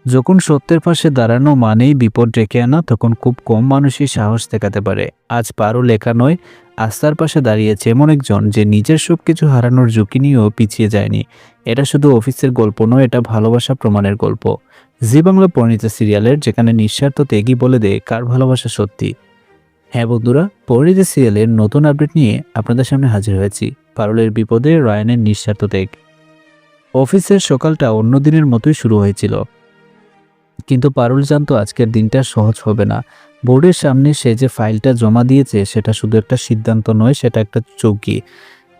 যখন সত্যের পাশে দাঁড়ানো মানেই বিপদ ডেকে আনা, তখন খুব কম মানুষই সাহস দেখাতে পারে। আজ পারুল একা নয়, আস্থার পাশে দাঁড়িয়েছে এমন একজন যে নিজের সবকিছু হারানোর ঝুঁকি নিয়েও পিছিয়ে যায়নি। এটা শুধু অফিসের গল্প নয়, এটা ভালোবাসা প্রমাণের গল্প। জি বাংলা পরিণীতা সিরিয়ালের, যেখানে নিঃস্বার্থ ত্যাগই বলে দেয় কার ভালোবাসা সত্যি। হ্যাঁ বন্ধুরা, পরিণীতা সিরিয়ালের নতুন আপডেট নিয়ে আপনাদের সামনে হাজির হয়েছি। পারুলের বিপদে রায়ানের নিঃস্বার্থ ত্যাগ। অফিসের সকালটা অন্য দিনের মতোই শুরু হয়েছিল, কিন্তু পারুল জানতো আজকের দিনটা সহজ হবে না। বোর্ডের সামনে সে যে ফাইলটা জমা দিয়েছে সেটা শুধু একটা সিদ্ধান্ত নয়, সেটা একটা চৌকি।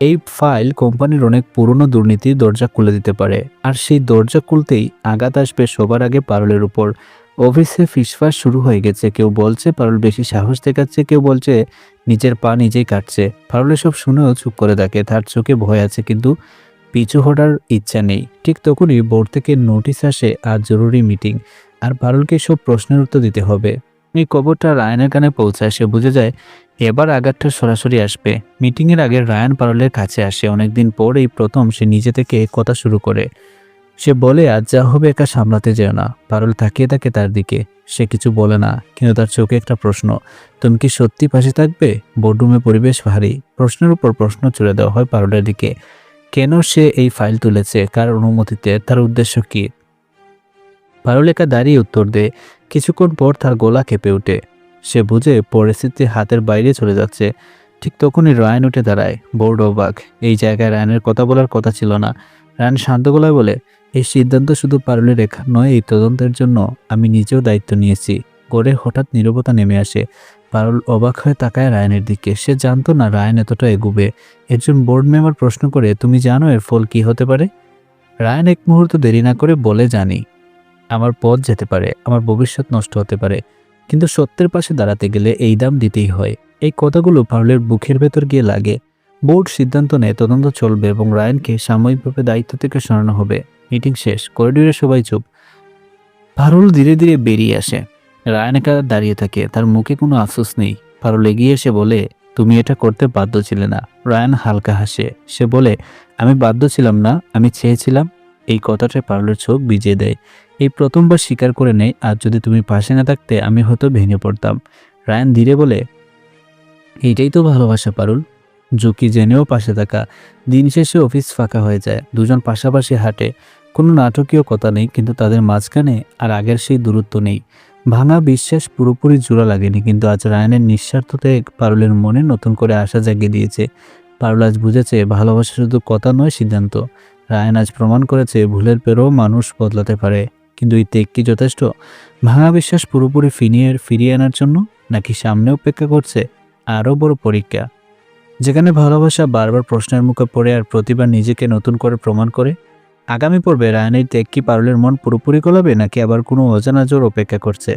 এই ফাইল কোম্পানির অনেক পুরনো দুর্নীতির দরজা খুলে দিতে পারে, আর সেই দরজা খুলতেই আঘাত আসবে সবার আগে পারুলের উপর। অফিসে ফিসফাস শুরু হয়ে গেছে। কেউ বলছে পারুল বেশি সাহস দেখাচ্ছে, কেউ বলছে নিজের পা নিজেই কাটছে। পারুল সব শুনেও চুপ করে থাকে। তার চোখে ভয় আছে, কিন্তু পিছু হটার ইচ্ছা নেই। ঠিক তখনই বোর্ড থেকে নোটিশ আসে, আজ জরুরি মিটিং, আর পারুলকে সব প্রশ্নের উত্তর দিতে হবে। এই খবরটা রায়ানের কানে পৌঁছায়। সে বুঝে যায় এবার আঘাতটা সরাসরি আসবে। মিটিংয়ের আগে রায়ান পারুলের কাছে আসে। অনেকদিন পর এই প্রথম সে নিজে থেকে কথা শুরু করে। সে বলে, আজ যা হবে একা সামলাতে যেও না। পারুল তাকিয়ে থাকে তার দিকে। সে কিছু বলে না, কিন্তু তার চোখে একটা প্রশ্ন। তুমি কি সত্যি পাশে থাকবে? বোর্ডরুমে পরিবেশ ভারী। প্রশ্নের উপর প্রশ্ন ছুড়ে দেওয়া হয় পারুলের দিকে। কেন সে এই ফাইল তুলেছে? কার অনুমতিতে? তার উদ্দেশ্য কি? পারুল একা দাঁড়িয়ে উত্তর দেয়। কিছুক্ষণ পর তার গলা কেঁপে ওঠে। সে বুঝে পরিস্থিতি হাতের বাইরে চলে যাচ্ছে। ঠিক তখনই রায়ান উঠে দাঁড়ায়। বোর্ড অবাক। এই জায়গায় রায়ানের কথা বলার কথা ছিল না। রায়ান শান্ত গলায় বলে, এই সিদ্ধান্ত শুধু পারুলের রেখা নয়, এই তদন্তের জন্য আমি নিজেও দায়িত্ব নিয়েছি। করে হঠাৎ নীরবতা নেমে আসে। পারুল অবাক হয়ে তাকায় রায়ানের দিকে। সে জানতো না রায়ান এতটা এগুবে। একজন বোর্ড মেম্বার প্রশ্ন করে, তুমি জানো এর ফল কি হতে পারে? রায়ান এক মুহূর্ত দেরি না করে বলে, জানি। আমার পথ যেতে পারে, আমার ভবিষ্যৎ নষ্ট হতে পারে, কিন্তু সত্যের পাশে দাঁড়াতে গেলে এই দাম দিতেই হয়। এই কথাগুলো পারুলের বুকের ভেতর গিয়ে লাগে। বোর্ড সিদ্ধান্ত নেয় তদন্ত চলবে এবং রায়ানকে সাময়িকভাবে দায়িত্ব থেকে সরানো হবে। মিটিং শেষ। করিডোরে সবাই চুপ। পারুল ধীরে ধীরে বেরিয়ে আসে। রায়ান একা দাঁড়িয়ে থাকে। তার মুখে কোনো আফসোস নেই। পারুল এগিয়ে এসে বলে, তুমি এটা করতে বাধ্য ছিলে না। রায়ান হালকা হাসে। সে বলে, আমি বাধ্য ছিলাম না, আমি চেয়েছিলাম। এই কথাটা পারুলের চোখ ভিজিয়ে দেয়। এই প্রথমবার স্বীকার করে নেয়, আর যদি তুমি পাশে না থাকতে আমি হয়তো ভেঙে পড়তাম। রায়ান ধীরে বলে, এইটাই তো ভালোবাসা পারুল, ঝুঁকি জেনেও পাশে থাকা। দিন শেষে অফিস ফাঁকা হয়ে যায়। দুজন পাশাপাশি হাঁটে। কোনো নাটকীয় কথা নেই, কিন্তু তাদের মাঝখানে আর আগের সেই দূরত্ব নেই। ভাঙা বিশ্বাস পুরোপুরি জোড়া লাগেনি, কিন্তু আজ রায়ানের নিঃস্বার্থতে পারুলের মনে নতুন করে আশা জাগিয়ে দিয়েছে। পারুল আজ বুঝেছে ভালোবাসা শুধু কথা নয়, সিদ্ধান্ত। রায়ান আজ প্রমাণ করেছে ভুলের পেরেও মানুষ বদলাতে পারে। কিন্তু এই ত্যাগ কি যথেষ্ট? ভাঙা বিশ্বাস পুরোপুরি ফিরিয়ে আনার জন্য, নাকি সামনে অপেক্ষা করছে আরও বড় পরীক্ষা, যেখানে ভালোবাসা বারবার প্রশ্নের মুখে পড়ে আর প্রতিবার নিজেকে নতুন করে প্রমাণ করে? আগামী পর্বে রায়ানের ত্যাগ কি পারুলের মন পুরোপুরি গলাবে, নাকি আবার কোনো অজানা জোর অপেক্ষা করছে?